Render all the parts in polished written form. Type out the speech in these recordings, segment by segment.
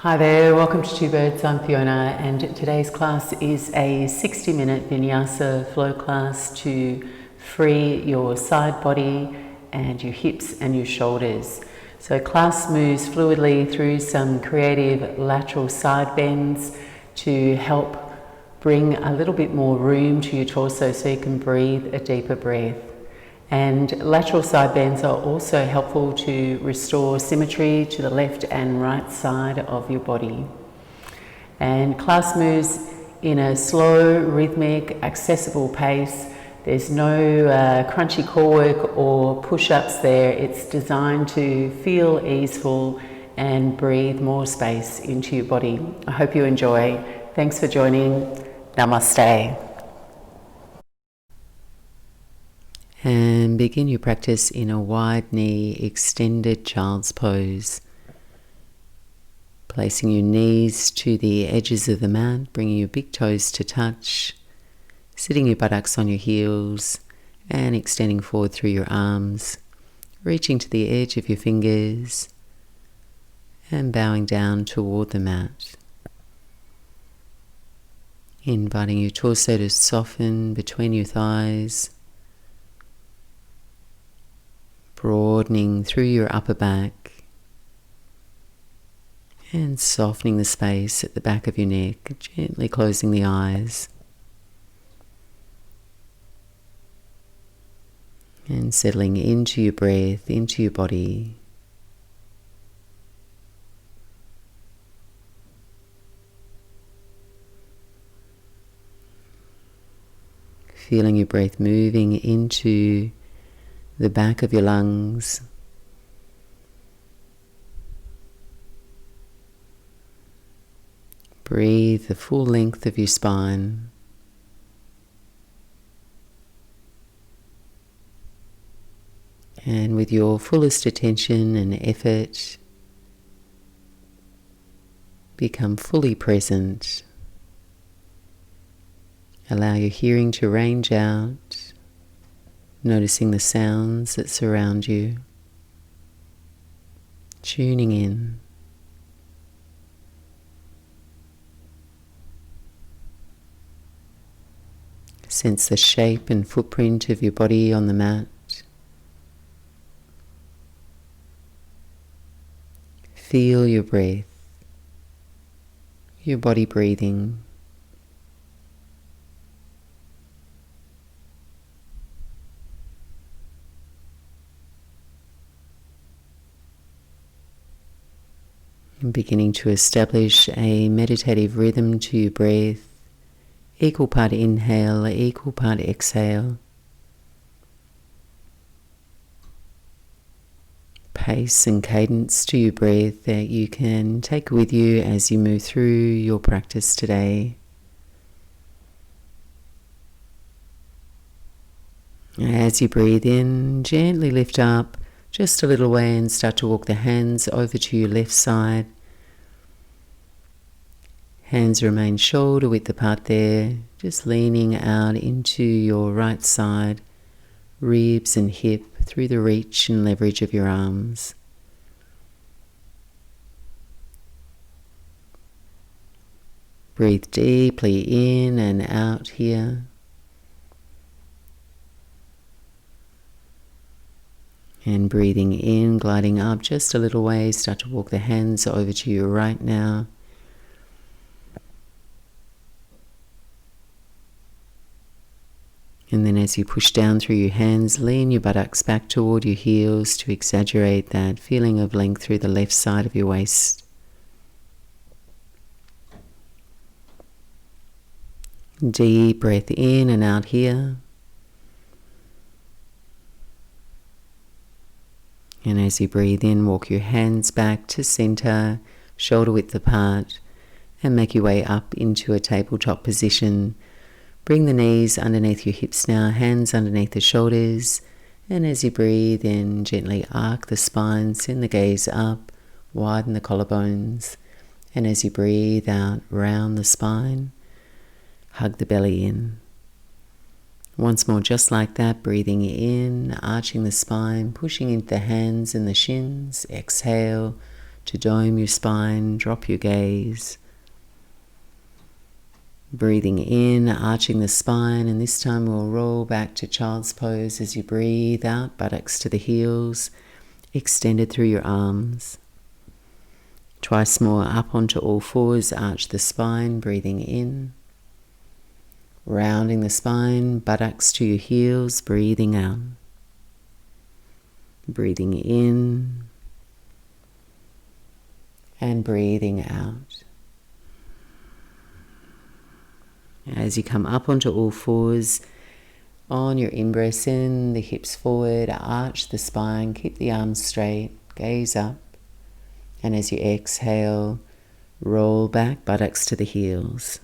Hi there, welcome to Two Birds. I'm Fiona, and today's class is a 60-minute Vinyasa Flow class to free your side body and your hips and your shoulders. So class moves fluidly through some creative lateral side bends to help bring a little bit more room to your torso so you can breathe a deeper breath. And lateral side bends are also helpful to restore symmetry to the left and right side of your body. And class moves in a slow, rhythmic, accessible pace. There's no crunchy core work or push-ups there. It's designed to feel easeful and breathe more space into your body. I hope you enjoy. Thanks for joining. Namaste. And begin your practice in a wide knee extended child's pose. Placing your knees to the edges of the mat, bringing your big toes to touch, sitting your buttocks on your heels and extending forward through your arms, reaching to the edge of your fingers and bowing down toward the mat. Inviting your torso to soften between your thighs, broadening through your upper back and softening the space at the back of your neck, gently closing the eyes and settling into your breath, into your body. Feeling your breath moving into the back of your lungs, breathe the full length of your spine, and with your fullest attention and effort, become fully present. Allow your hearing to range out, noticing the sounds that surround you, tuning in. Sense the shape and footprint of your body on the mat. Feel your breath, your body breathing. And beginning to establish a meditative rhythm to your breath, equal part inhale, equal part exhale. Pace and cadence to your breath that you can take with you as you move through your practice today. As you breathe in, gently lift up just a little way and start to walk the hands over to your left side. Hands remain shoulder width apart there, just leaning out into your right side, ribs and hip through the reach and leverage of your arms. Breathe deeply in and out here. And breathing in, gliding up just a little way, start to walk the hands over to your right now. And then as you push down through your hands, lean your buttocks back toward your heels to exaggerate that feeling of length through the left side of your waist. Deep breath in and out here. And as you breathe in, walk your hands back to center, shoulder width apart, and make your way up into a tabletop position. Bring the knees underneath your hips now, hands underneath the shoulders, and as you breathe in, gently arc the spine, send the gaze up, widen the collarbones, and as you breathe out, round the spine, hug the belly in. Once more, just like that, breathing in, arching the spine, pushing into the hands and the shins. Exhale, to dome your spine, drop your gaze. Breathing in, arching the spine, and this time we'll roll back to child's pose as you breathe out, buttocks to the heels, extended through your arms. Twice more up onto all fours, arch the spine, breathing in. Rounding the spine, buttocks to your heels, breathing out. Breathing in and breathing out. As you come up onto all fours, on your in-breath, send the hips forward, arch the spine, keep the arms straight, gaze up. And as you exhale, roll back, buttocks to the heels.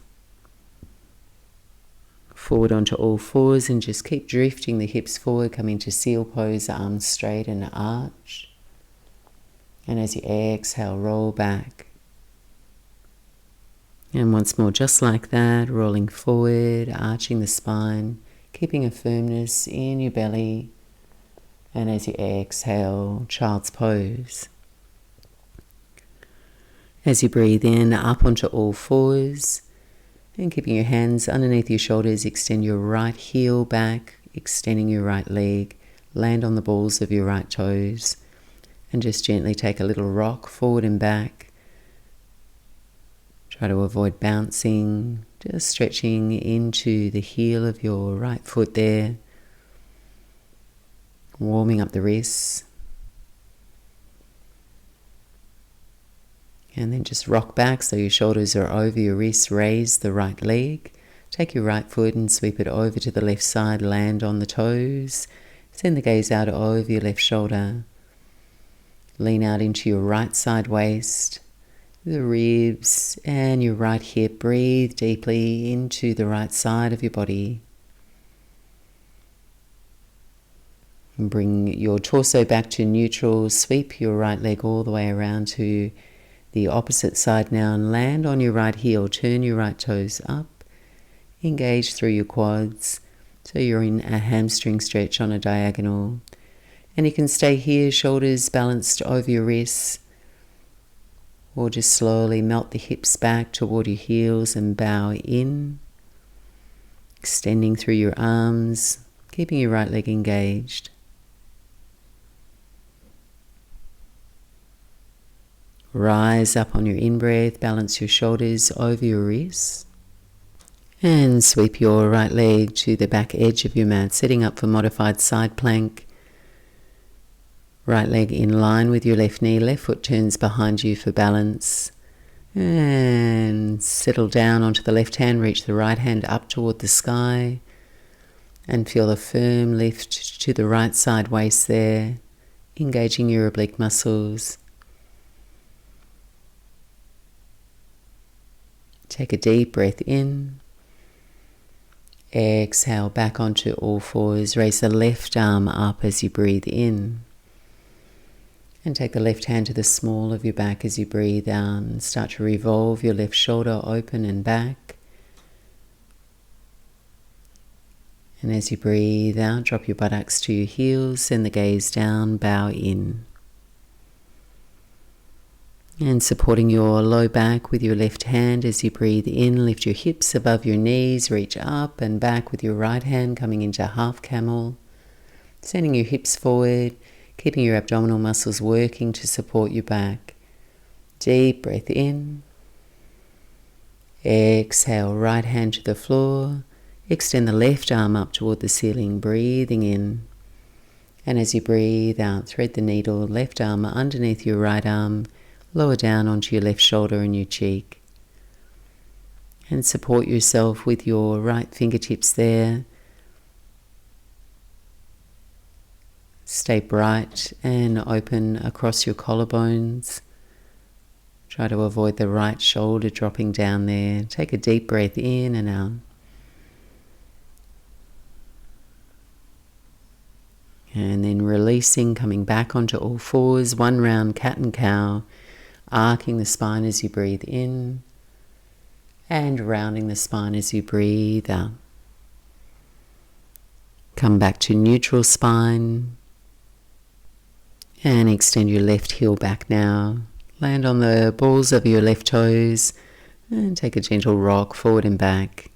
Forward onto all fours and just keep drifting the hips forward, coming to seal pose, arms straight and arch. And as you exhale, roll back. And once more, just like that, rolling forward, arching the spine, keeping a firmness in your belly. And as you exhale, child's pose. As you breathe in, up onto all fours, and keeping your hands underneath your shoulders, extend your right heel back, extending your right leg, land on the balls of your right toes, and just gently take a little rock forward and back. Try to avoid bouncing, just stretching into the heel of your right foot there, warming up the wrists. And then just rock back so your shoulders are over your wrists, raise the right leg. Take your right foot and sweep it over to the left side, land on the toes. Send the gaze out over your left shoulder. Lean out into your right side waist, the ribs and your right hip. Breathe deeply into the right side of your body. And bring your torso back to neutral. Sweep your right leg all the way around to the opposite side now and land on your right heel. Turn your right toes up. Engage through your quads so you're in a hamstring stretch on a diagonal. And you can stay here, shoulders balanced over your wrists, or just slowly melt the hips back toward your heels and bow in, extending through your arms, keeping your right leg engaged. Rise up on your in-breath, balance your shoulders over your wrists, and sweep your right leg to the back edge of your mat, setting up for modified side plank. Right leg in line with your left knee, left foot turns behind you for balance. And settle down onto the left hand, reach the right hand up toward the sky. And feel a firm lift to the right side waist there, engaging your oblique muscles. Take a deep breath in. Exhale back onto all fours. Raise the left arm up as you breathe in. And take the left hand to the small of your back as you breathe out. And start to revolve your left shoulder open and back. And as you breathe out, drop your buttocks to your heels. Send the gaze down, bow in. And supporting your low back with your left hand as you breathe in, lift your hips above your knees, reach up and back with your right hand coming into half camel. Sending your hips forward, keeping your abdominal muscles working to support your back. Deep breath in. Exhale, right hand to the floor. Extend the left arm up toward the ceiling, breathing in. And as you breathe out, thread the needle, left arm underneath your right arm, lower down onto your left shoulder and your cheek. And support yourself with your right fingertips there. Stay bright and open across your collarbones. Try to avoid the right shoulder dropping down there. Take a deep breath in and out. And then releasing, coming back onto all fours, one round cat and cow, arcing the spine as you breathe in and rounding the spine as you breathe out. Come back to neutral spine and extend your left heel back now. Land on the balls of your left toes and take a gentle rock forward and back.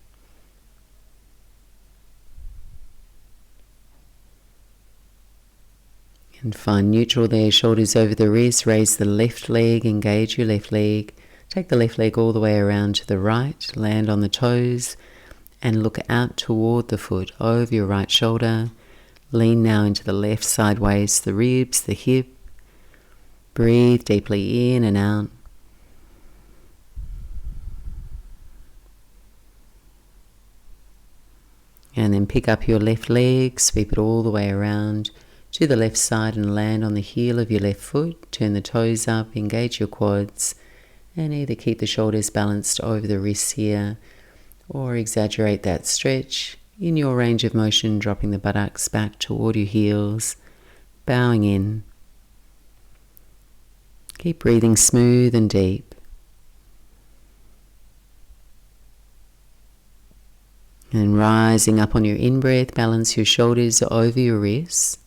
And find neutral there, shoulders over the wrists, raise the left leg, engage your left leg. Take the left leg all the way around to the right, land on the toes and look out toward the foot, over your right shoulder. Lean now into the left sideways, the ribs, the hip. Breathe deeply in and out. And then pick up your left leg, sweep it all the way around to the left side and land on the heel of your left foot. Turn the toes up, engage your quads, and either keep the shoulders balanced over the wrists here or exaggerate that stretch. In your range of motion, dropping the buttocks back toward your heels, bowing in. Keep breathing smooth and deep. And rising up on your in-breath, balance your shoulders over your wrists.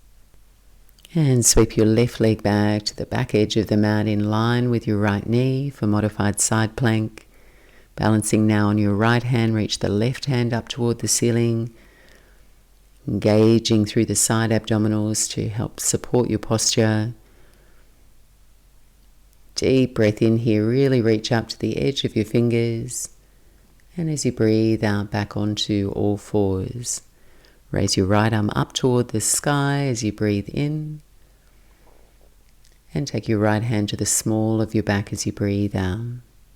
And sweep your left leg back to the back edge of the mat in line with your right knee for modified side plank. Balancing now on your right hand, reach the left hand up toward the ceiling. Engaging through the side abdominals to help support your posture. Deep breath in here, really reach up to the edge of your fingers. And as you breathe out, back onto all fours. Raise your right arm up toward the sky as you breathe in. And take your right hand to the small of your back as you breathe out.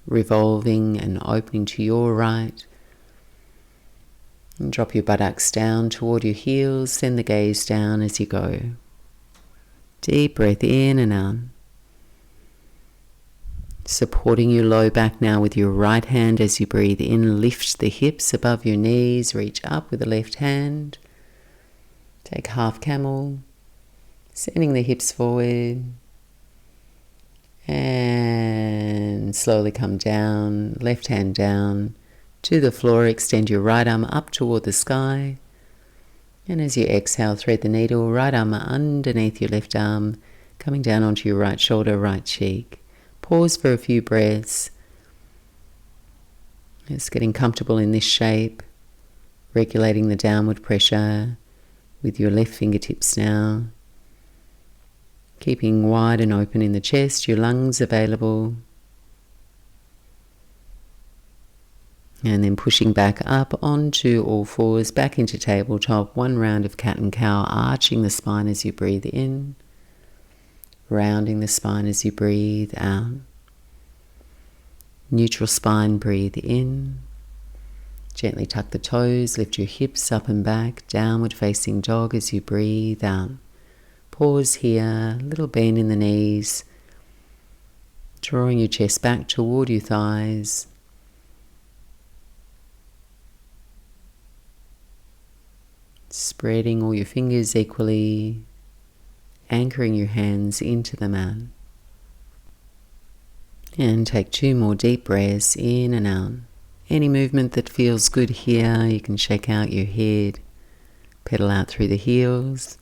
Revolving and opening to your right. And drop your buttocks down toward your heels. Send the gaze down as you go. Deep breath in and out. Supporting your low back now with your right hand as you breathe in. Lift the hips above your knees. Reach up with the left hand. Take half camel. Sending the hips forward. And slowly come down. Left hand down to the floor. Extend your right arm up toward the sky. And as you exhale, thread the needle. Right arm underneath your left arm. Coming down onto your right shoulder, right cheek. Pause for a few breaths. Just getting comfortable in this shape. Regulating the downward pressure with your left fingertips now. Keeping wide and open in the chest, your lungs available. And then pushing back up onto all fours, back into tabletop. One round of cat and cow, arching the spine as you breathe in. Rounding the spine as you breathe out. Neutral spine, breathe in. Gently tuck the toes, lift your hips up and back. Downward facing dog as you breathe out. Pause here, little bend in the knees. Drawing your chest back toward your thighs. Spreading all your fingers equally. Anchoring your hands into the mat. And take 2 more deep breaths in and out. Any movement that feels good here, you can shake out your head, pedal out through the heels.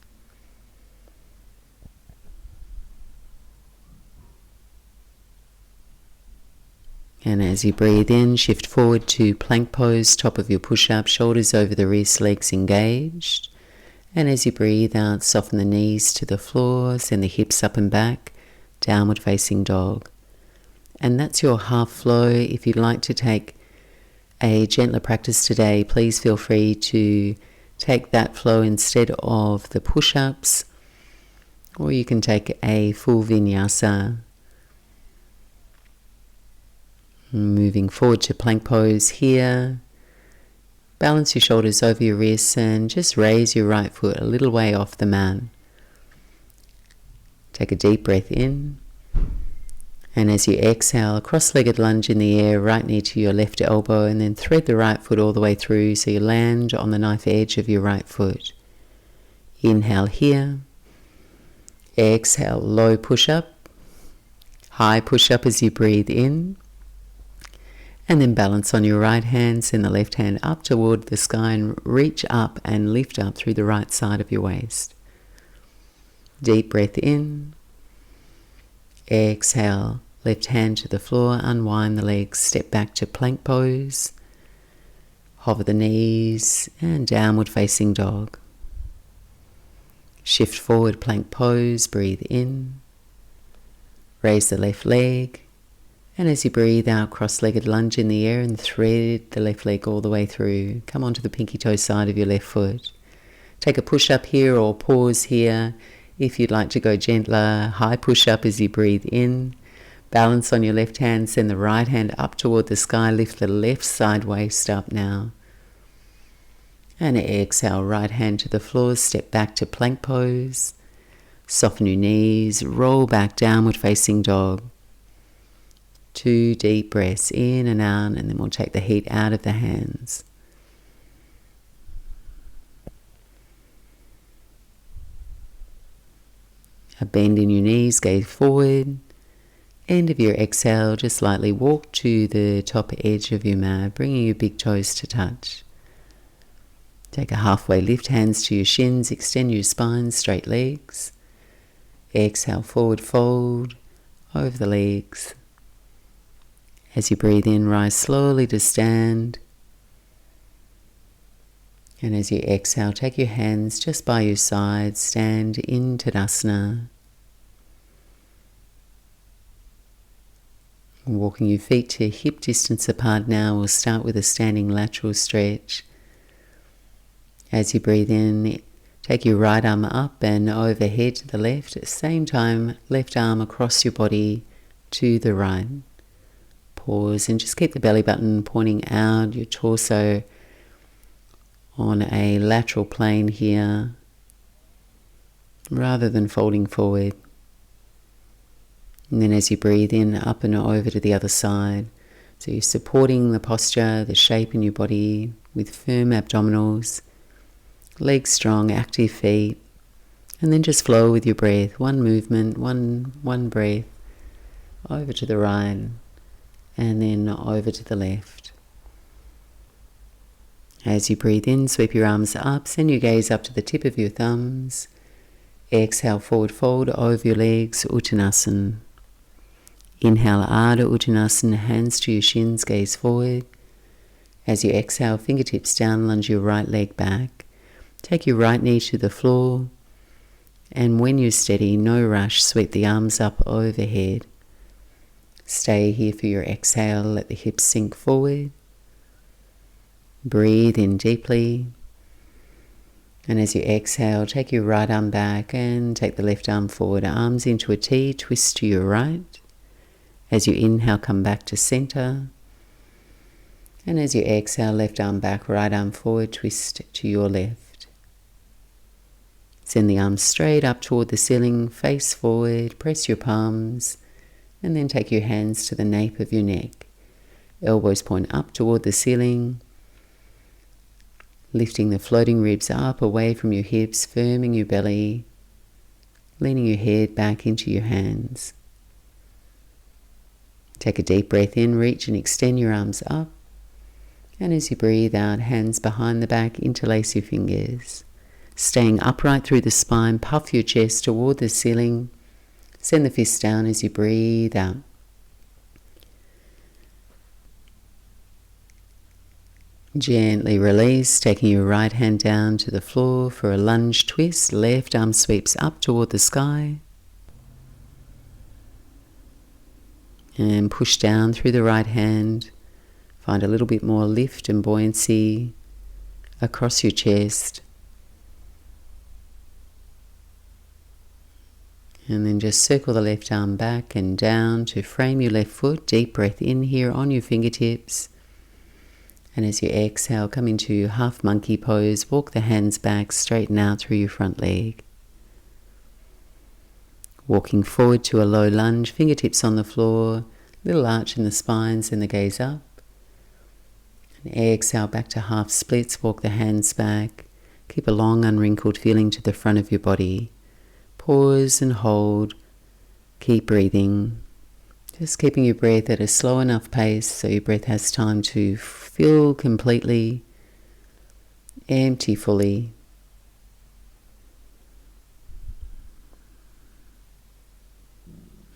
And as you breathe in, shift forward to plank pose, top of your push-up, shoulders over the wrists, legs engaged. And as you breathe out, soften the knees to the floor, send the hips up and back, downward facing dog. And that's your half flow. If you'd like to take a gentler practice today, please feel free to take that flow instead of the push-ups, or you can take a full vinyasa. Moving forward to plank pose here. Balance your shoulders over your wrists and just raise your right foot a little way off the mat. Take a deep breath in. And as you exhale, cross-legged lunge in the air, right knee to your left elbow, and then thread the right foot all the way through so you land on the knife edge of your right foot. Inhale here. Exhale, low push-up. High push-up as you breathe in. And then balance on your right hand, send the left hand up toward the sky and reach up and lift up through the right side of your waist. Deep breath in. Exhale, Left hand to the floor, unwind the legs, step back to plank pose. Hover the knees and downward facing dog. Shift forward, plank pose, breathe in. Raise the left leg, and as you breathe out, cross-legged lunge in the air and thread the left leg all the way through. Come onto the pinky toe side of your left foot. Take a push-up here or pause here. If you'd like to go gentler, high push-up as you breathe in. Balance on your left hand, send the right hand up toward the sky, lift the left side waist up now. And exhale, right hand to the floor, step back to plank pose. Soften your knees, roll back, downward facing dog. 2 deep breaths in and out, and then we'll take the heat out of the hands. A bend in your knees, gaze forward. End of your exhale, just lightly walk to the top edge of your mat, bringing your big toes to touch. Take a halfway lift, hands to your shins, extend your spine, straight legs. Exhale, forward fold over the legs. As you breathe in, rise slowly to stand. And as you exhale, take your hands just by your side, stand in Tadasana. Walking your feet to hip distance apart now, we'll start with a standing lateral stretch. As you breathe in, take your right arm up and overhead to the left. At the same time, left arm across your body to the right. Pause and just keep the belly button pointing out, your torso on a lateral plane here, rather than folding forward. And then as you breathe in, up and over to the other side. So you're supporting the posture, the shape in your body with firm abdominals. Legs strong, active feet, and then just flow with your breath. One movement, one breath, over to the right, and then over to the left. As you breathe in, sweep your arms up, send your gaze up to the tip of your thumbs. Exhale, forward fold over your legs, Uttanasana. Inhale, Ardha Uttanasana, hands to your shins, gaze forward. As you exhale, fingertips down, lunge your right leg back. Take your right knee to the floor, and when you're steady, no rush, sweep the arms up overhead. Stay here for your exhale, let the hips sink forward. Breathe in deeply, and as you exhale, take your right arm back and take the left arm forward, arms into a T, twist to your right. As you inhale, come back to center, and as you exhale, left arm back, right arm forward, twist to your left. Send the arms straight up toward the ceiling, face forward, press your palms, and then take your hands to the nape of your neck. Elbows point up toward the ceiling, lifting the floating ribs up away from your hips, firming your belly, leaning your head back into your hands. Take a deep breath in, reach and extend your arms up, and as you breathe out, hands behind the back, interlace your fingers. Staying upright through the spine, puff your chest toward the ceiling. Send the fists down as you breathe out. Gently release, taking your right hand down to the floor for a lunge twist. Left arm sweeps up toward the sky. And push down through the right hand. Find a little bit more lift and buoyancy across your chest. And then just circle the left arm back and down to frame your left foot. Deep breath in here on your fingertips. And as you exhale, come into half monkey pose. Walk the hands back, straighten out through your front leg. Walking forward to a low lunge, fingertips on the floor, little arch in the spine, send the gaze up. And exhale back to half splits, walk the hands back. Keep a long unwrinkled feeling to the front of your body. Pause and hold. Keep breathing. Just keeping your breath at a slow enough pace so your breath has time to fill completely, empty fully.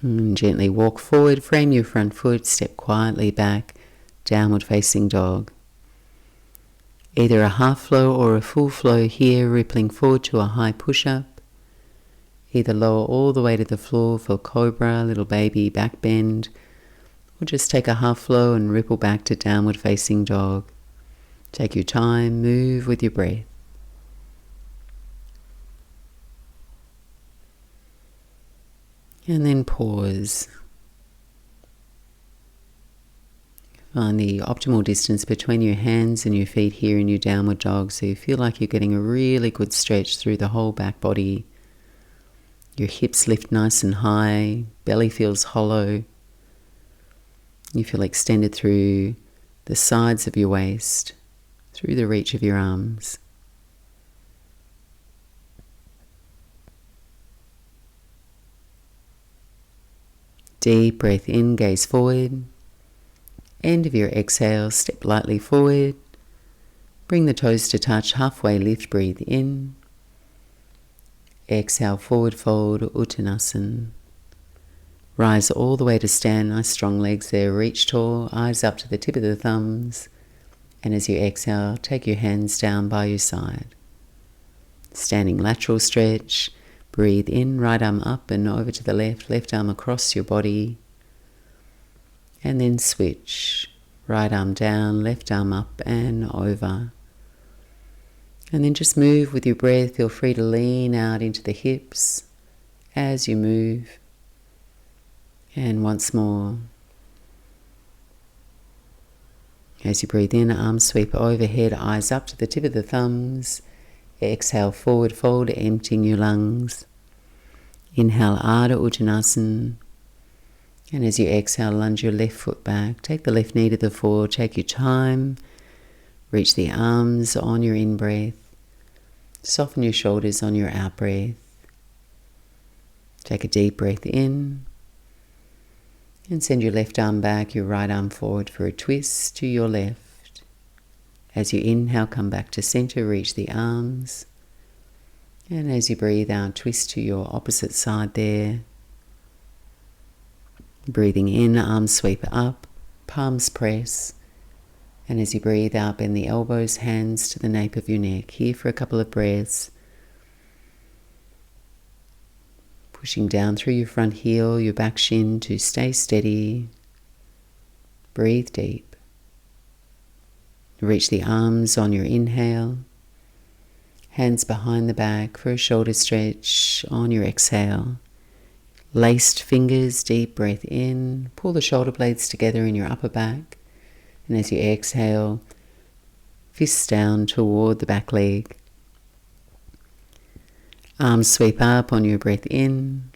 And gently walk forward, frame your front foot, step quietly back, downward facing dog. Either a half flow or a full flow here, rippling forward to a high push-up. Either lower all the way to the floor for cobra, little baby back bend, or just take a half flow and ripple back to downward facing dog. Take your time, move with your breath. And then pause. Find the optimal distance between your hands and your feet here in your downward dog, so you feel like you're getting a really good stretch through the whole back body. Your hips lift nice and high, belly feels hollow. You feel extended through the sides of your waist, through the reach of your arms. Deep breath in, gaze forward. End of your exhale, step lightly forward. Bring the toes to touch, halfway lift, breathe in. Exhale, forward fold, Uttanasana. Rise all the way to stand, nice strong legs there, reach tall, eyes up to the tip of the thumbs. And as you exhale, take your hands down by your side. Standing lateral stretch. Breathe in, right arm up and over to the left arm across your body. And then switch, right arm down, left arm up and over. And then just move with your breath. Feel free to lean out into the hips as you move. And once more. As you breathe in, arms sweep overhead, eyes up to the tip of the thumbs. Exhale, forward fold, emptying your lungs. Inhale, Ardha Uttanasana. And as you exhale, lunge your left foot back. Take the left knee to the floor. Take your time. Reach the arms on your in-breath. Soften your shoulders on your out-breath. Take a deep breath in. And send your left arm back, your right arm forward for a twist to your left. As you inhale, come back to center, reach the arms. And as you breathe out, twist to your opposite side there. Breathing in, arms sweep up, palms press. And as you breathe out, bend the elbows, hands to the nape of your neck. Here for a couple of breaths. Pushing down through your front heel, your back shin to stay steady. Breathe deep. Reach the arms on your inhale. Hands behind the back for a shoulder stretch on your exhale. Laced fingers, deep breath in. Pull the shoulder blades together in your upper back. And as you exhale, fists down toward the back leg. Arms sweep up on your breath in.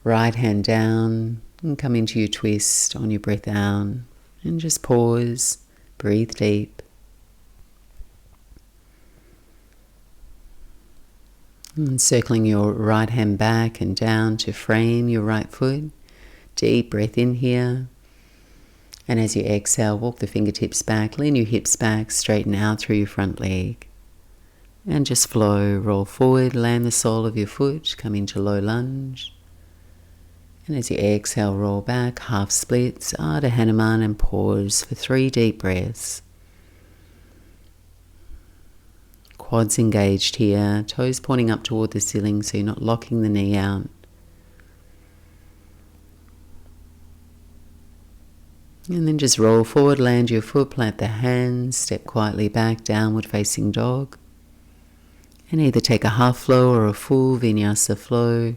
Right hand down and come into your twist on your breath out. And just pause, breathe deep. And circling your right hand back and down to frame your right foot. Deep breath in here. And as you exhale, walk the fingertips back, lean your hips back, straighten out through your front leg. And just flow, roll forward, land the sole of your foot, come into low lunge. And as you exhale, roll back, half splits, Ardha Hanuman, and pause for 3 deep breaths. Quads engaged here, toes pointing up toward the ceiling so you're not locking the knee out. And then just roll forward, land your foot, plant the hands, step quietly back, downward facing dog. And either take a half flow or a full vinyasa flow,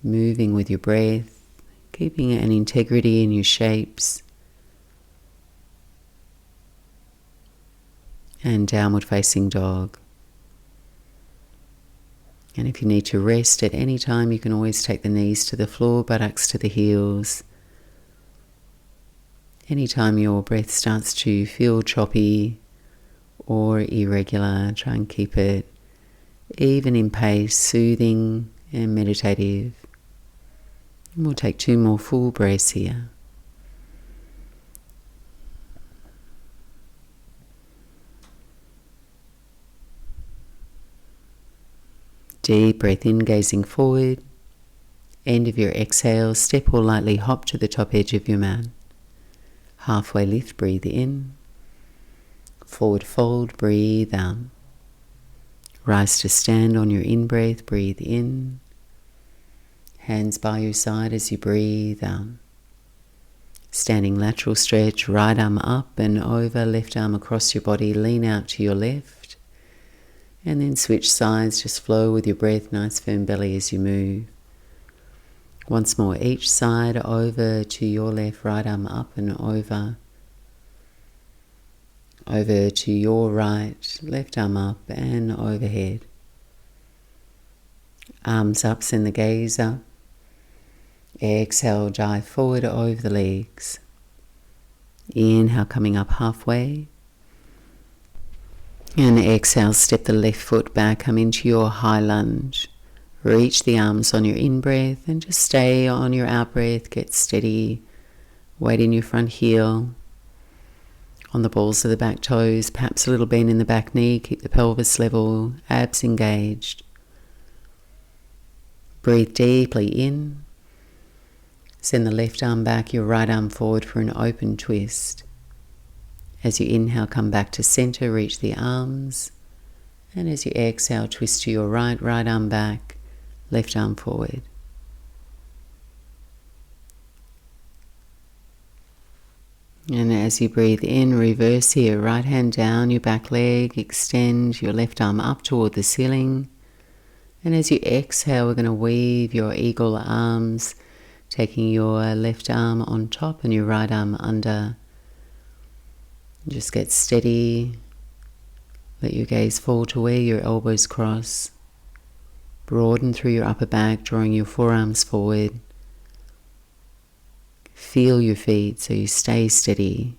moving with your breath, keeping an integrity in your shapes. And downward facing dog. And if you need to rest at any time, you can always take the knees to the floor, buttocks to the heels. Anytime your breath starts to feel choppy or irregular, try and keep it even in pace, soothing and meditative. And we'll take 2 more full breaths here. Deep breath in, gazing forward. End of your exhale, step or lightly hop to the top edge of your mat. Halfway lift, breathe in. Forward fold, breathe out. Rise to stand on your in-breath, breathe in. Hands by your side as you breathe out. Standing lateral stretch, right arm up and over, left arm across your body, lean out to your left. And then switch sides, just flow with your breath, nice firm belly as you move. Once more, each side, over to your left, right arm up and over. Over to your right, left arm up and overhead. Arms up, send the gaze up. Exhale, dive forward over the legs. Inhale, coming up halfway. And exhale, step the left foot back, come into your high lunge. Reach the arms on your in-breath and just stay on your out-breath. Get steady. Weight in your front heel. On the balls of the back toes, perhaps a little bend in the back knee. Keep the pelvis level, abs engaged. Breathe deeply in. Send the left arm back, your right arm forward for an open twist. As you inhale, come back to center, reach the arms. And as you exhale, twist to your right, right arm back, left arm forward. And as you breathe in, reverse here, right hand down your back leg, extend your left arm up toward the ceiling. And as you exhale, we're going to weave your eagle arms, taking your left arm on top and your right arm under. Just get steady. Let your gaze fall to where your elbows cross. Broaden through your upper back, drawing your forearms forward. Feel your feet so you stay steady.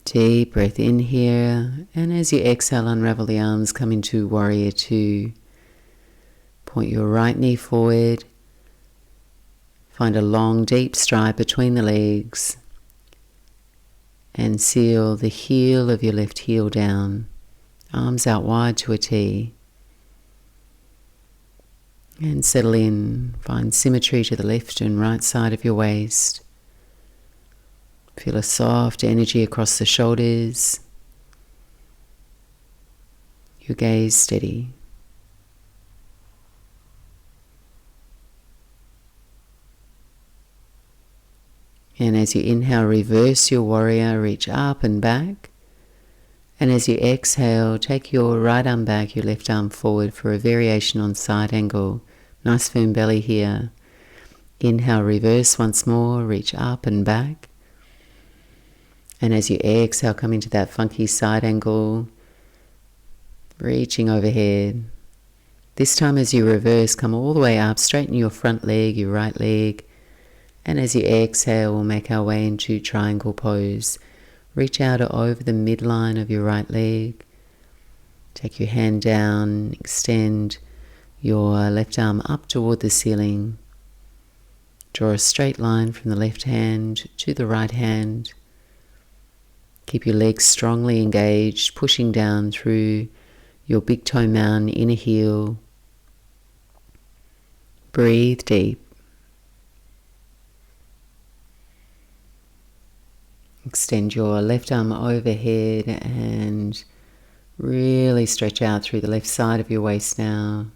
Deep breath in here, and as you exhale, unravel the arms, come into Warrior Two. Point your right knee forward. Find a long, deep stride between the legs, and seal the heel of your left heel down. Arms out wide to a T. And settle in. Find symmetry to the left and right side of your waist. Feel a soft energy across the shoulders. Your gaze steady. And as you inhale, reverse your warrior, reach up and back. And as you exhale, take your right arm back, your left arm forward for a variation on side angle. Nice firm belly here. Inhale, reverse once more, reach up and back. And as you exhale, come into that funky side angle, reaching overhead. This time as you reverse, come all the way up, straighten your front leg, your right leg. And as you exhale, we'll make our way into triangle pose. Reach out over the midline of your right leg. Take your hand down, extend your left arm up toward the ceiling. Draw a straight line from the left hand to the right hand. Keep your legs strongly engaged, pushing down through your big toe mound, inner heel. Breathe deep. Extend your left arm overhead and really stretch out through the left side of your waist now.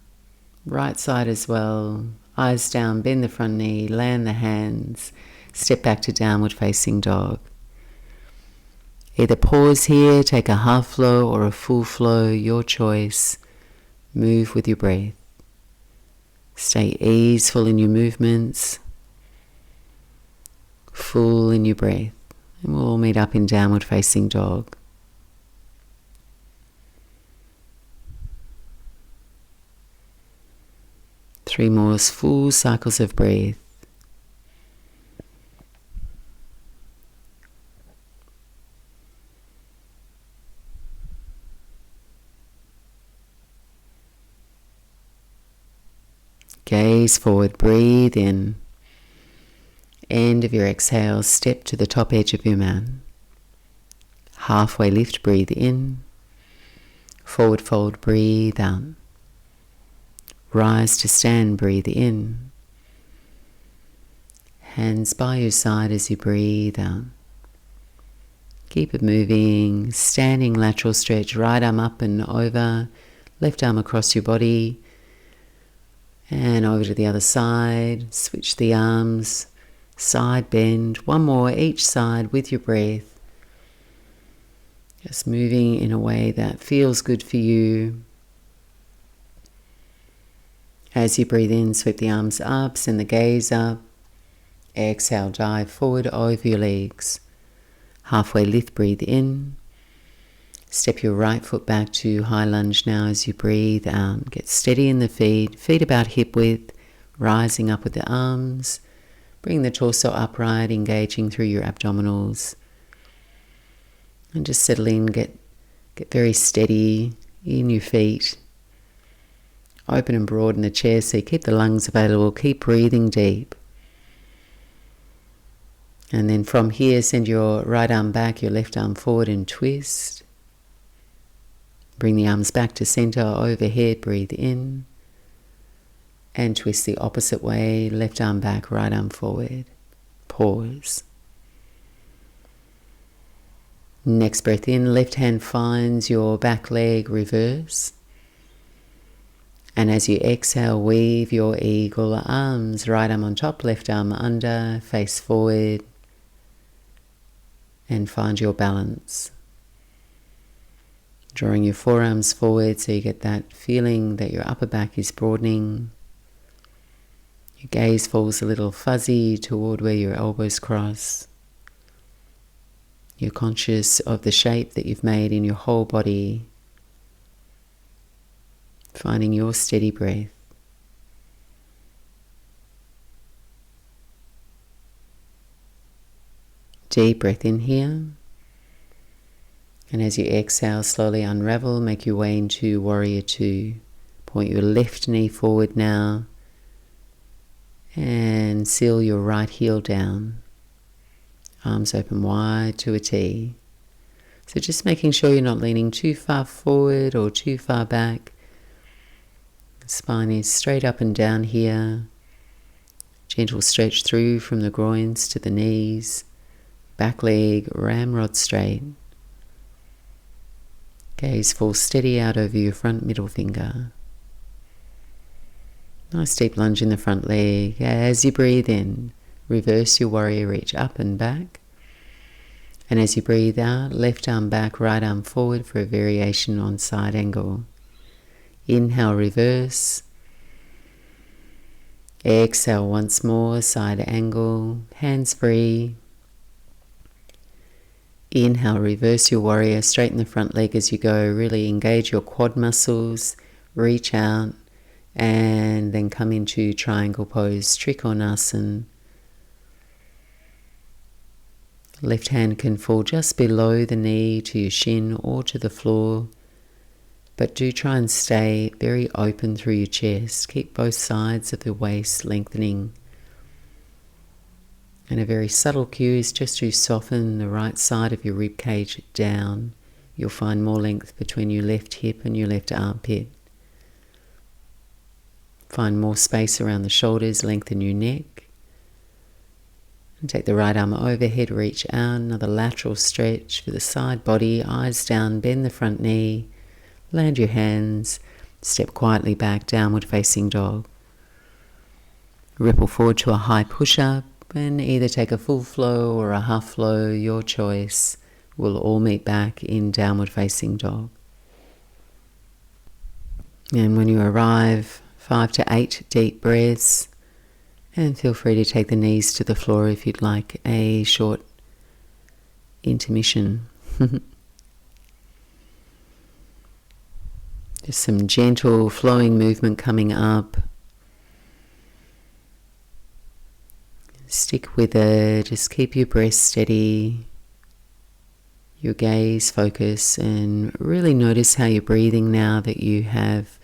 Right side as well. Eyes down, bend the front knee, land the hands. Step back to downward facing dog. Either pause here, take a half flow or a full flow, your choice. Move with your breath. Stay easeful in your movements. Full in your breath. And we'll all meet up in downward facing dog. Three more full cycles of breath. Gaze forward, breathe in. End of your exhale, step to the top edge of your mat. Halfway lift, breathe in. Forward fold, breathe out. Rise to stand, breathe in. Hands by your side as you breathe out. Keep it moving. Standing lateral stretch, right arm up and over, left arm across your body, and over to the other side. Switch the arms, side bend. One more each side with your breath. Just moving in a way that feels good for you. As you breathe in, sweep the arms up, send the gaze up. Exhale, dive forward over your legs. Halfway lift, breathe in. Step your right foot back to high lunge now as you breathe out. Get steady in the feet, feet about hip width, rising up with the arms. Bring the torso upright, engaging through your abdominals. And just settle in, get very steady in your feet. Open and broaden the chest, so you keep the lungs available, keep breathing deep. And then from here, send your right arm back, your left arm forward and twist. Bring the arms back to center, overhead, breathe in. And twist the opposite way, left arm back, right arm forward. Pause. Next breath in, left hand finds your back leg, reverse. And as you exhale, weave your eagle arms, right arm on top, left arm under, face forward. And find your balance. Drawing your forearms forward so you get that feeling that your upper back is broadening. Your gaze falls a little fuzzy toward where your elbows cross. You're conscious of the shape that you've made in your whole body. Finding your steady breath. Deep breath in here. And as you exhale, slowly unravel, make your way into Warrior Two. Point your left knee forward now. And seal your right heel down. Arms open wide to a T. So just making sure you're not leaning too far forward or too far back. Spine is straight up and down here. Gentle stretch through from the groins to the knees. Back leg, ramrod straight. Gaze falls steady out over your front middle finger. Nice deep lunge in the front leg. As you breathe in, reverse your warrior, reach up and back. And as you breathe out, left arm back, right arm forward for a variation on side angle. Inhale, reverse. Exhale once more, side angle, hands free. Inhale, reverse your warrior, straighten the front leg as you go. Really engage your quad muscles, reach out, and then come into triangle pose, Trikonasana. Left hand can fall just below the knee to your shin or to the floor, but do try and stay very open through your chest. Keep both sides of the waist lengthening. And a very subtle cue is just to soften the right side of your rib cage down. You'll find more length between your left hip and your left armpit. Find more space around the shoulders, lengthen your neck. And take the right arm overhead, reach out, another lateral stretch for the side body, eyes down, bend the front knee, land your hands, step quietly back, downward facing dog. Ripple forward to a high push-up. And either take a full flow or a half flow, your choice. We'll all meet back in downward facing dog. And when you arrive, 5 to 8 deep breaths. And feel free to take the knees to the floor if you'd like a short intermission. Just some gentle flowing movement coming up. Stick with it, just keep your breath steady, your gaze focus, and really notice how you're breathing now that you have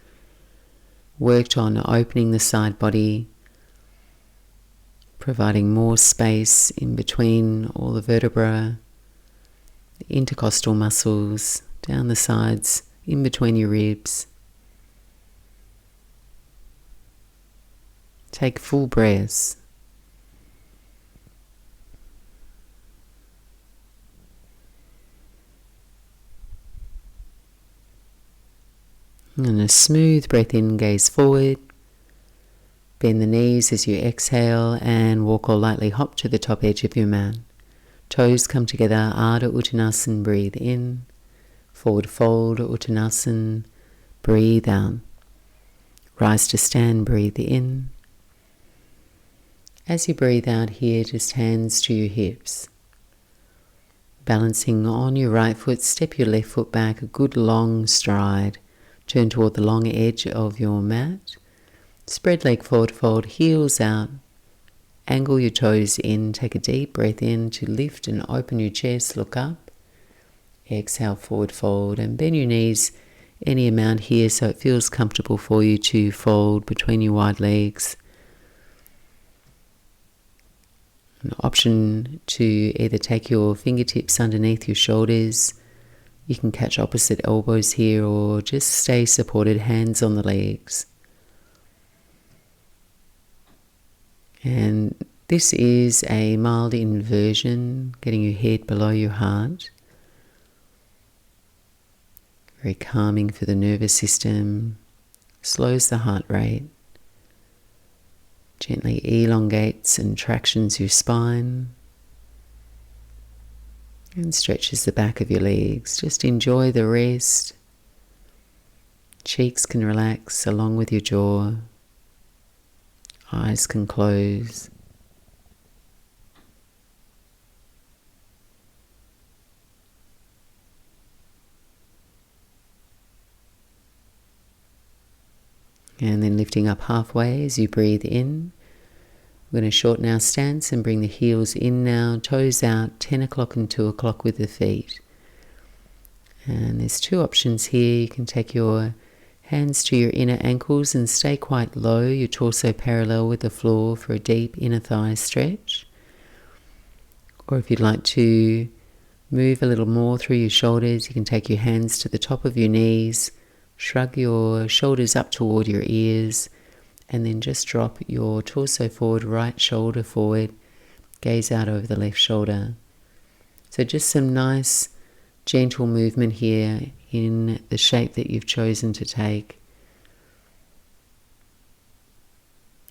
worked on opening the side body, providing more space in between all the vertebrae, the intercostal muscles, down the sides in between your ribs. Take full breaths. And a smooth breath in, gaze forward. Bend the knees as you exhale and walk or lightly hop to the top edge of your mat. Toes come together, Ardha Uttanasana, breathe in. Forward fold, Uttanasana, breathe out. Rise to stand, breathe in. As you breathe out here, just hands to your hips. Balancing on your right foot, step your left foot back, a good long stride. Turn toward the long edge of your mat. Spread leg forward fold, heels out. Angle your toes in. Take a deep breath in to lift and open your chest. Look up. Exhale, forward fold, and bend your knees any amount here so it feels comfortable for you to fold between your wide legs. An option to either take your fingertips underneath your shoulders. You can catch opposite elbows here or just stay supported, hands on the legs. And this is a mild inversion, getting your head below your heart. Very calming for the nervous system, slows the heart rate, gently elongates and tractions your spine, and stretches the back of your legs. Just enjoy the rest. Cheeks can relax along with your jaw. Eyes can close. And then lifting up halfway as you breathe in. We're going to shorten our stance and bring the heels in now, toes out, 10 o'clock and 2 o'clock with the feet. And there's two options here. You can take your hands to your inner ankles and stay quite low, your torso parallel with the floor for a deep inner thigh stretch. Or if you'd like to move a little more through your shoulders, you can take your hands to the top of your knees, shrug your shoulders up toward your ears, and then just drop your torso forward, right shoulder forward, gaze out over the left shoulder. So just some nice gentle movement here in the shape that you've chosen to take.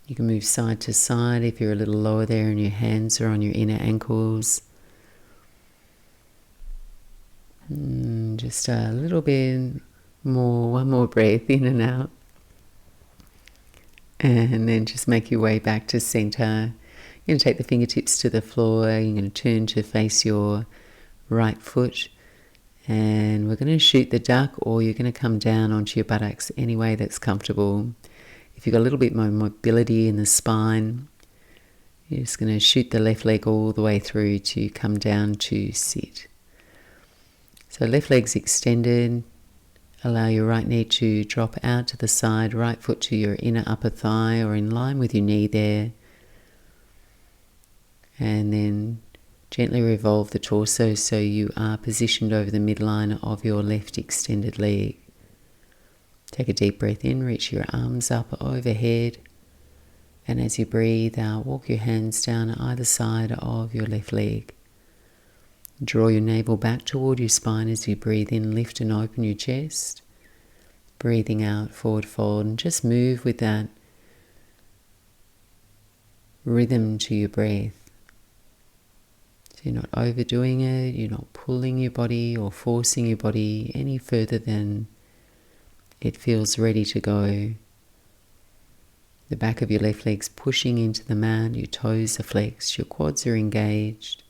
You can move side to side if you're a little lower there and your hands are on your inner ankles. Just a little bit more, one more breath in and out. And then just make your way back to center. You're going to take the fingertips to the floor. You're going to turn to face your right foot. And we're going to shoot the duck, or you're going to come down onto your buttocks any way that's comfortable. If you've got a little bit more mobility in the spine, you're just going to shoot the left leg all the way through to come down to sit. So left leg's extended. Allow your right knee to drop out to the side, right foot to your inner upper thigh or in line with your knee there. And then gently revolve the torso so you are positioned over the midline of your left extended leg. Take a deep breath in, reach your arms up overhead. And as you breathe out, walk your hands down either side of your left leg. Draw your navel back toward your spine as you breathe in, lift and open your chest. Breathing out, forward fold, and just move with that rhythm to your breath. So you're not overdoing it, you're not pulling your body or forcing your body any further than it feels ready to go. The back of your left leg's pushing into the mat, your toes are flexed, your quads are engaged.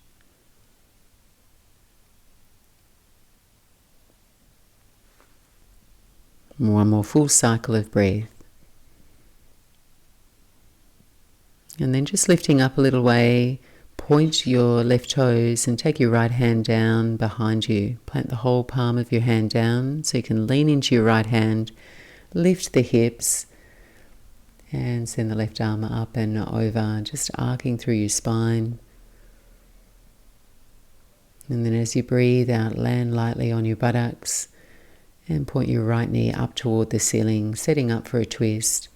One more full cycle of breath. And then just lifting up a little way, point your left toes and take your right hand down behind you. Plant the whole palm of your hand down so you can lean into your right hand, lift the hips, and send the left arm up and over, just arcing through your spine. And then as you breathe out, land lightly on your buttocks. And point your right knee up toward the ceiling, setting up for a twist.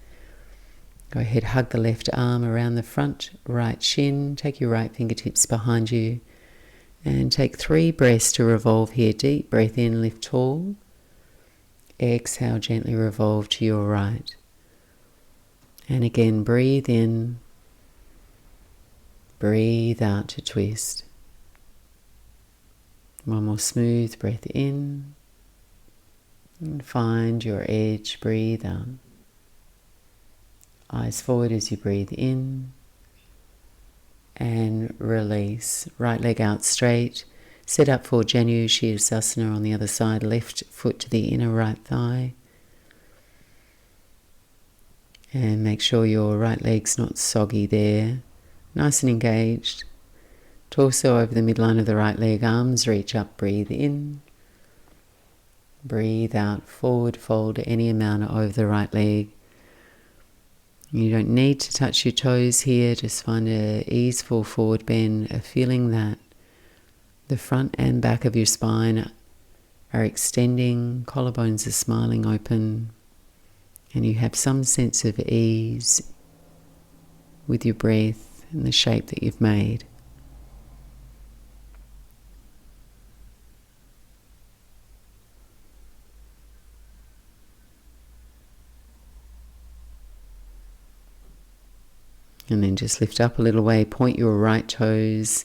Go ahead, hug the left arm around the front right shin. Take your right fingertips behind you. And take 3 breaths to revolve here. Deep breath in, lift tall. Exhale, gently revolve to your right. And again, breathe in. Breathe out to twist. One more smooth breath in. And find your edge, breathe out. Eyes forward as you breathe in. And release. Right leg out straight. Set up for Janu Savasana on the other side. Left foot to the inner right thigh. And make sure your right leg's not soggy there. Nice and engaged. Torso over the midline of the right leg. Arms reach up. Breathe in. Breathe out. Forward fold any amount over the right leg. You don't need to touch your toes here. Just find an easeful forward bend. A feeling that the front and back of your spine are extending. Collarbones are smiling open. And you have some sense of ease with your breath and the shape that you've made. And then just lift up a little way, point your right toes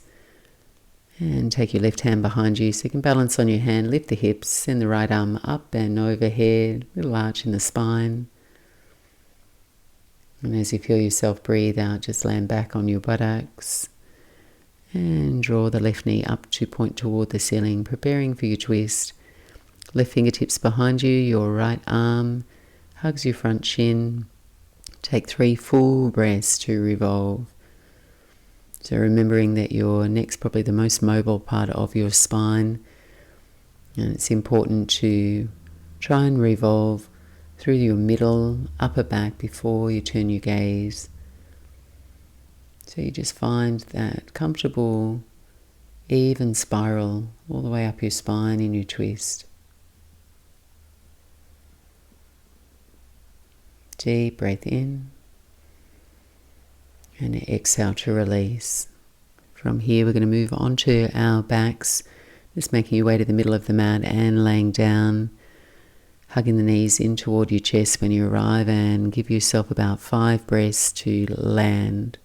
and take your left hand behind you so you can balance on your hand. Lift the hips, send the right arm up and overhead, little arch in the spine. And as you feel yourself breathe out, just land back on your buttocks and draw the left knee up to point toward the ceiling, preparing for your twist. Left fingertips behind you, your right arm hugs your front shin. Take 3 full breaths to revolve. So remembering that your neck's probably the most mobile part of your spine, and it's important to try and revolve through your middle, upper back before you turn your gaze. So you just find that comfortable, even spiral all the way up your spine in your twist. Deep breath in and exhale to release. From here we're going to move on to our backs, just making your way to the middle of the mat and laying down, hugging the knees in toward your chest when you arrive, and give yourself about 5 breaths to land.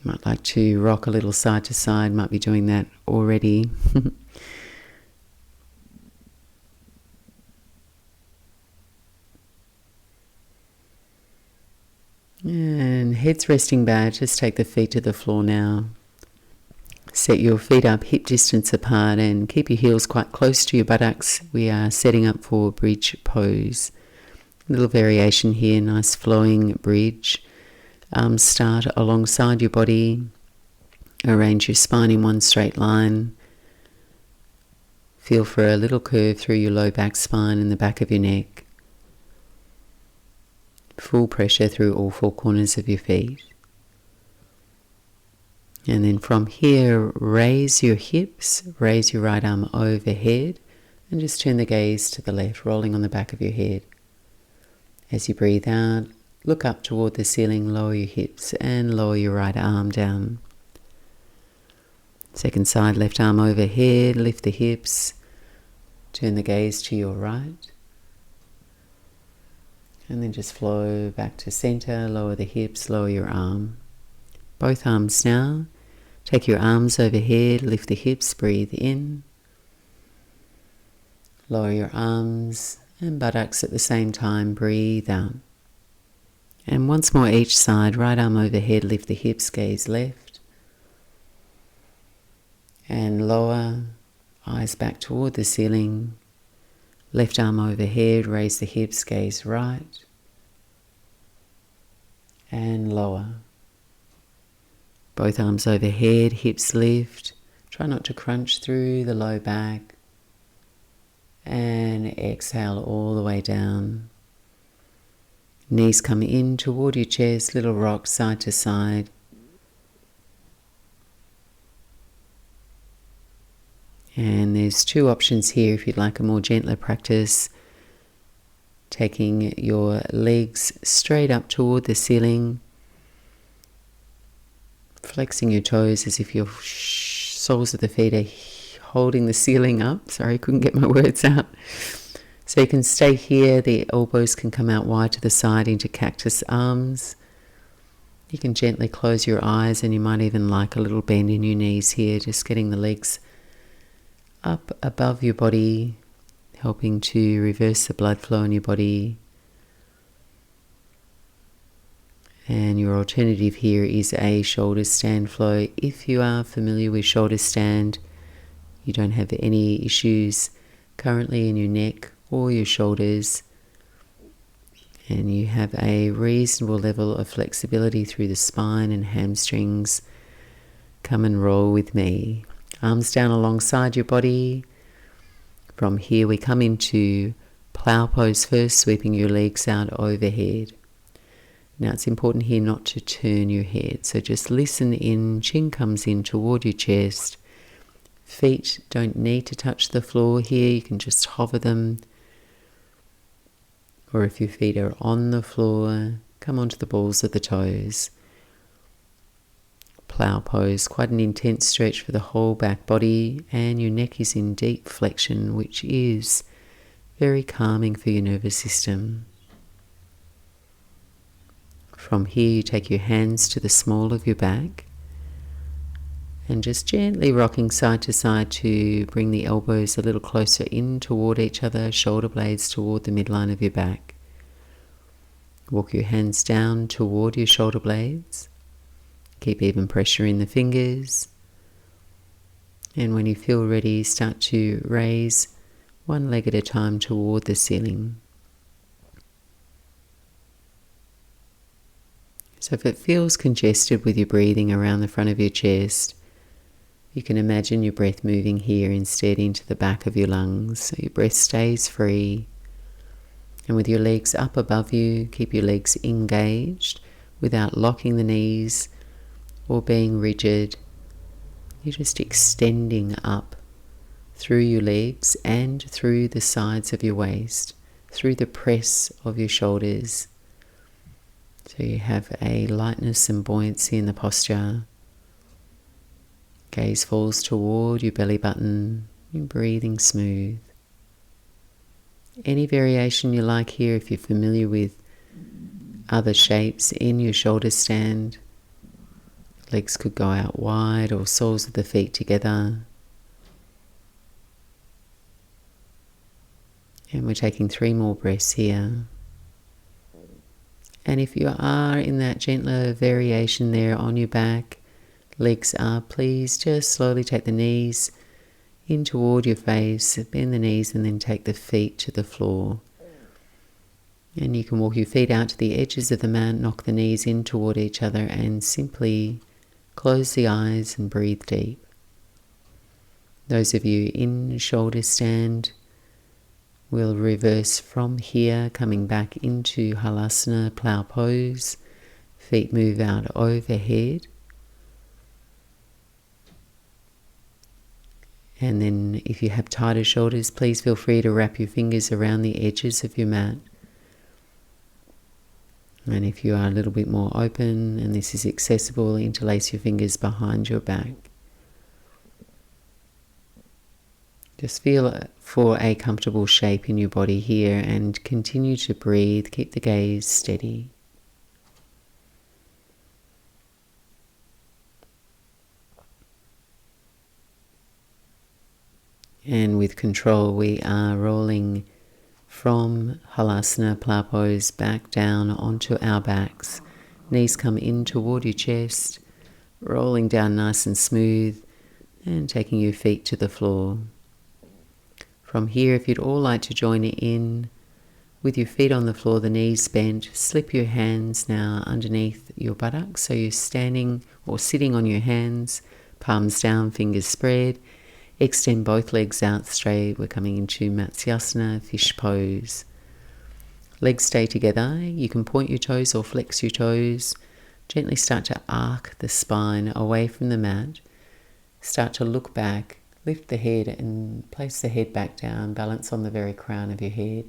You might like to rock a little side to side, might be doing that already. And head's resting back, just take the feet to the floor now. Set your feet up hip distance apart and keep your heels quite close to your buttocks. We are setting up for bridge pose. A little variation here, nice flowing bridge. Arms start alongside your body. Arrange your spine in one straight line. Feel for a little curve through your low back spine and the back of your neck. Full pressure through all 4 corners of your feet. And then from here, raise your hips, raise your right arm overhead, and just turn the gaze to the left, rolling on the back of your head. As you breathe out, look up toward the ceiling, lower your hips, and lower your right arm down. Second side, left arm overhead, lift the hips, turn the gaze to your right. And then just flow back to center, lower the hips, lower your arm. Both arms now. Take your arms overhead, lift the hips, breathe in. Lower your arms and buttocks at the same time, breathe out. And once more each side, right arm overhead, lift the hips, gaze left. And lower, eyes back toward the ceiling. Left arm overhead, raise the hips, gaze right. And lower. Both arms overhead, hips lift. Try not to crunch through the low back. And exhale all the way down. Knees come in toward your chest, little rock side to side. And there's two options here if you'd like a more gentler practice. Taking your legs straight up toward the ceiling, flexing your toes as if your soles of the feet are holding the ceiling up. Sorry, couldn't get my words out. So you can stay here, the elbows can come out wide to the side into cactus arms. You can gently close your eyes, and you might even like a little bend in your knees here, just getting the legs up above your body, helping to reverse the blood flow in your body. And your alternative here is a shoulder stand flow. If you are familiar with shoulder stand, you don't have any issues currently in your neck or your shoulders, and you have a reasonable level of flexibility through the spine and hamstrings, come and roll with me. Arms down alongside your body. From here we come into plow pose first, sweeping your legs out overhead. Now it's important here not to turn your head, so just listen in, chin comes in toward your chest. Feet don't need to touch the floor here, you can just hover them. Or if your feet are on the floor, come onto the balls of the toes. Plow pose, quite an intense stretch for the whole back body, and your neck is in deep flexion, which is very calming for your nervous system. From here you take your hands to the small of your back and just gently rocking side to side to bring the elbows a little closer in toward each other, shoulder blades toward the midline of your back. Walk your hands down toward your shoulder blades. Keep even pressure in the fingers. And when you feel ready, start to raise one leg at a time toward the ceiling. So if it feels congested with your breathing around the front of your chest, you can imagine your breath moving here instead into the back of your lungs, so your breath stays free. And with your legs up above you, keep your legs engaged without locking the knees or being rigid. You're just extending up through your legs and through the sides of your waist, through the press of your shoulders. So you have a lightness and buoyancy in the posture. Gaze falls toward your belly button. You're breathing smooth. Any variation you like here, if you're familiar with other shapes in your shoulder stand. Legs could go out wide or soles of the feet together. And we're taking 3 more breaths here. And if you are in that gentler variation there on your back, legs up, please just slowly take the knees in toward your face, bend the knees and then take the feet to the floor. And you can walk your feet out to the edges of the mat, knock the knees in toward each other and simply close the eyes and breathe deep. Those of you in shoulder stand, we'll reverse from here, coming back into Halasana, plow pose. Feet move out overhead. And then if you have tighter shoulders, please feel free to wrap your fingers around the edges of your mat. And if you are a little bit more open and this is accessible, interlace your fingers behind your back. Just feel for a comfortable shape in your body here and continue to breathe. Keep the gaze steady. And with control, we are rolling from Halasana, plow pose, back down onto our backs. Knees come in toward your chest, rolling down nice and smooth, and taking your feet to the floor. From here, if you'd all like to join in with your feet on the floor, the knees bent, slip your hands now underneath your buttocks. So you're standing or sitting on your hands, palms down, fingers spread. Extend both legs out straight. We're coming into Matsyasana, fish pose. Legs stay together. You can point your toes or flex your toes. Gently start to arc the spine away from the mat. Start to look back. lift the head and place the head back down, balance on the very crown of your head.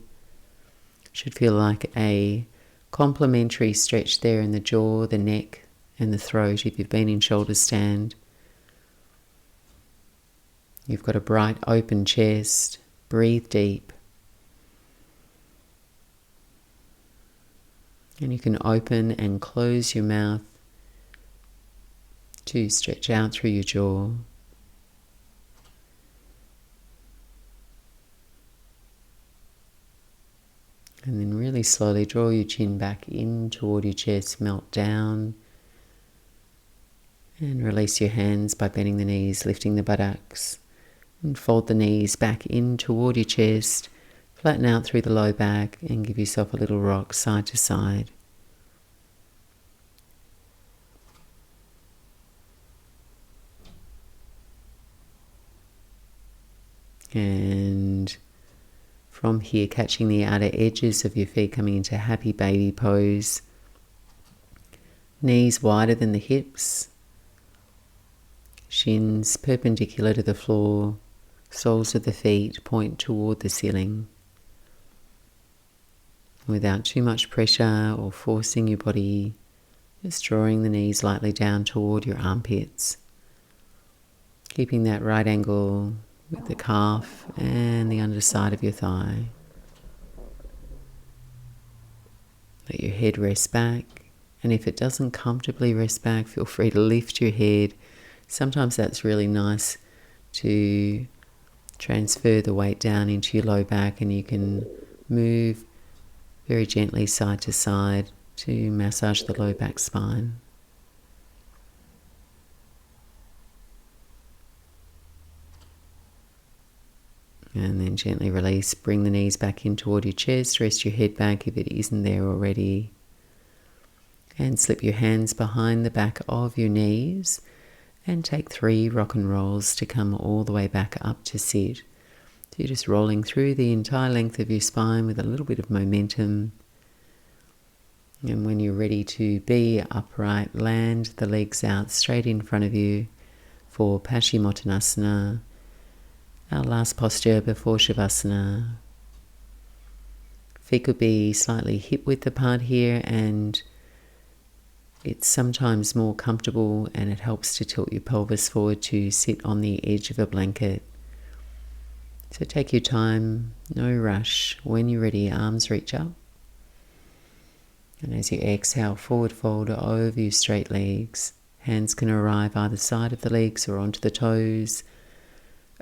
Should feel like a complementary stretch there in the jaw, the neck and the throat if you've been in shoulder stand. You've got a bright open chest. Breathe deep. And you can open and close your mouth to stretch out through your jaw. And then really slowly draw your chin back in toward your chest, melt down. And release your hands by bending the knees, lifting the buttocks. And fold the knees back in toward your chest. Flatten out through the low back and give yourself a little rock side to side. And from here, catching the outer edges of your feet, coming into happy baby pose. Knees wider than the hips. Shins perpendicular to the floor. Soles of the feet point toward the ceiling. Without too much pressure or forcing your body, just drawing the knees lightly down toward your armpits. Keeping that right angle with the calf and the underside of your thigh. Let your head rest back, and if it doesn't comfortably rest back, feel free to lift your head. Sometimes that's really nice to transfer the weight down into your low back, and you can move very gently side to side to massage the low back spine. And then gently release, bring the knees back in toward your chest, rest your head back if it isn't there already. And slip your hands behind the back of your knees and take 3 rock and rolls to come all the way back up to sit. So you're just rolling through the entire length of your spine with a little bit of momentum. And when you're ready to be upright, land the legs out straight in front of you for Paschimottanasana, our last posture before Savasana. Feet could be slightly hip width apart here, and it's sometimes more comfortable and it helps to tilt your pelvis forward to sit on the edge of a blanket. So take your time, no rush. When you're ready, arms reach up. And as you exhale, forward fold over your straight legs. Hands can arrive either side of the legs or onto the toes,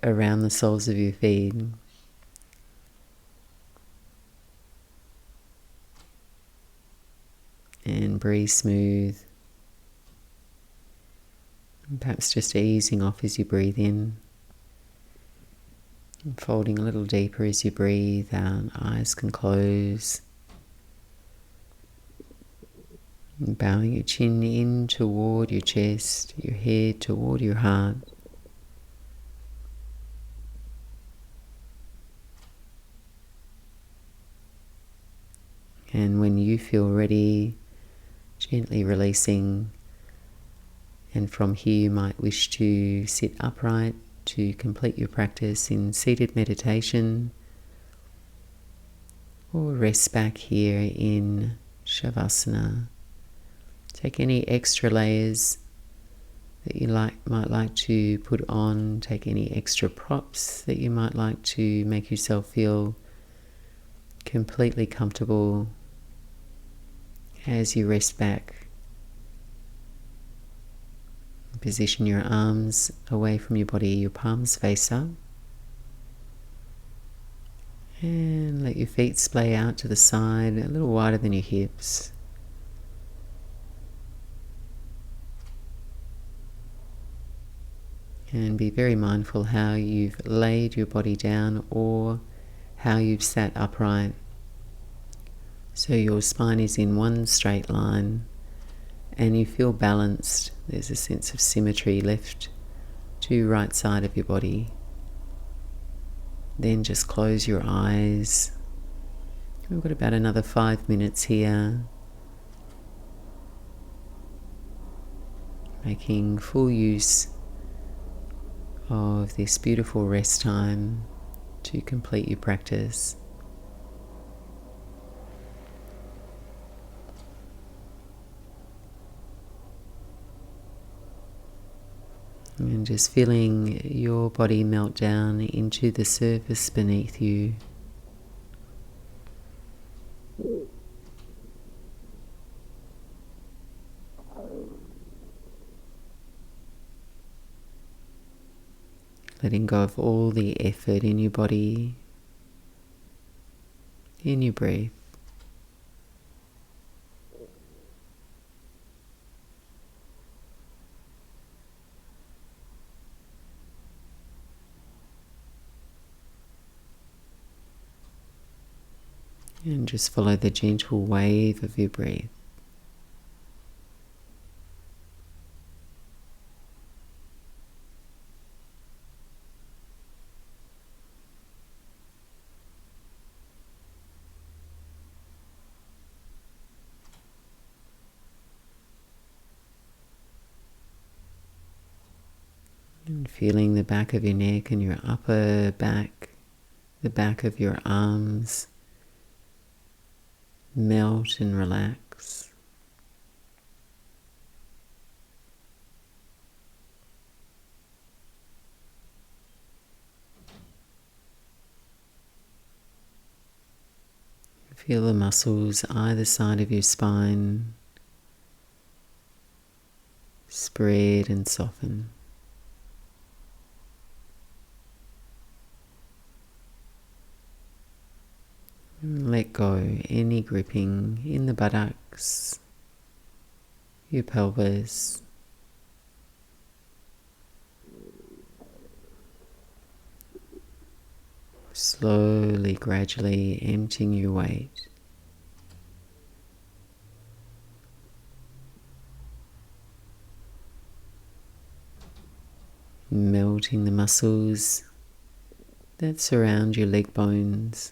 around the soles of your feet. And breathe smooth. And perhaps just easing off as you breathe in. And folding a little deeper as you breathe out. Eyes can close. And bowing your chin in toward your chest, your head toward your heart. And when you feel ready, gently releasing. And from here you might wish to sit upright to complete your practice in seated meditation, or rest back here in Savasana. Take any extra layers that you might like to put on. Take any extra props that you might like to make yourself feel completely comfortable as you rest back. Position your arms away from your body, your palms face up. And let your feet splay out to the side, a little wider than your hips. And be very mindful how you've laid your body down or how you've sat upright. So your spine is in one straight line and you feel balanced. There's a sense of symmetry left to right side of your body. Then just close your eyes. We've got about another 5 minutes here. Making full use of this beautiful rest time to complete your practice. And just feeling your body melt down into the surface beneath you. Letting go of all the effort in your body, in your breath. And just follow the gentle wave of your breath. And feeling the back of your neck and your upper back, the back of your arms melt and relax. Feel the muscles either side of your spine spread and soften. And let go any gripping in the buttocks, your pelvis, slowly, gradually emptying your weight. Melting the muscles that surround your leg bones.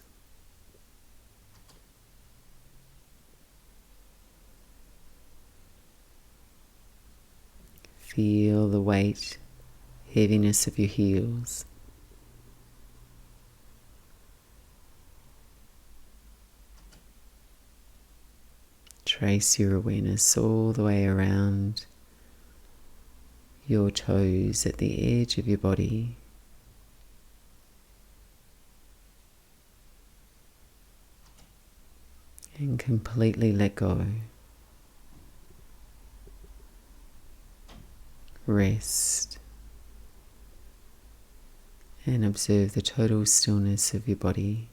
Feel the weight, heaviness of your heels. Trace your awareness all the way around your toes at the edge of your body. And completely let go. Rest. And observe the total stillness of your body.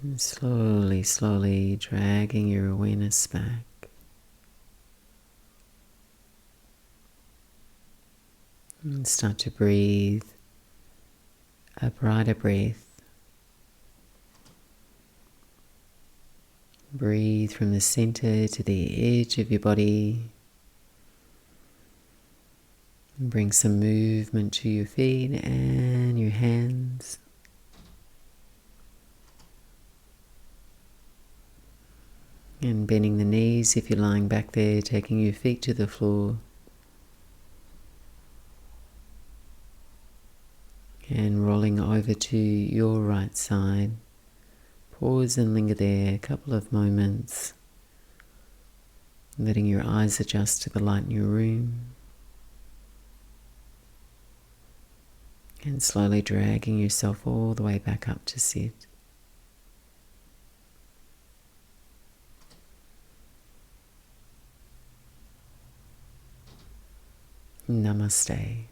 And slowly, slowly dragging your awareness back. And start to breathe a brighter breath. Breathe from the center to the edge of your body, Bring some movement to your feet and your hands. And bending the knees if you're lying back there, taking your feet to the floor. And rolling over to your right side. Pause and linger there a couple of moments. Letting your eyes adjust to the light in your room. And slowly dragging yourself all the way back up to sit. Namaste.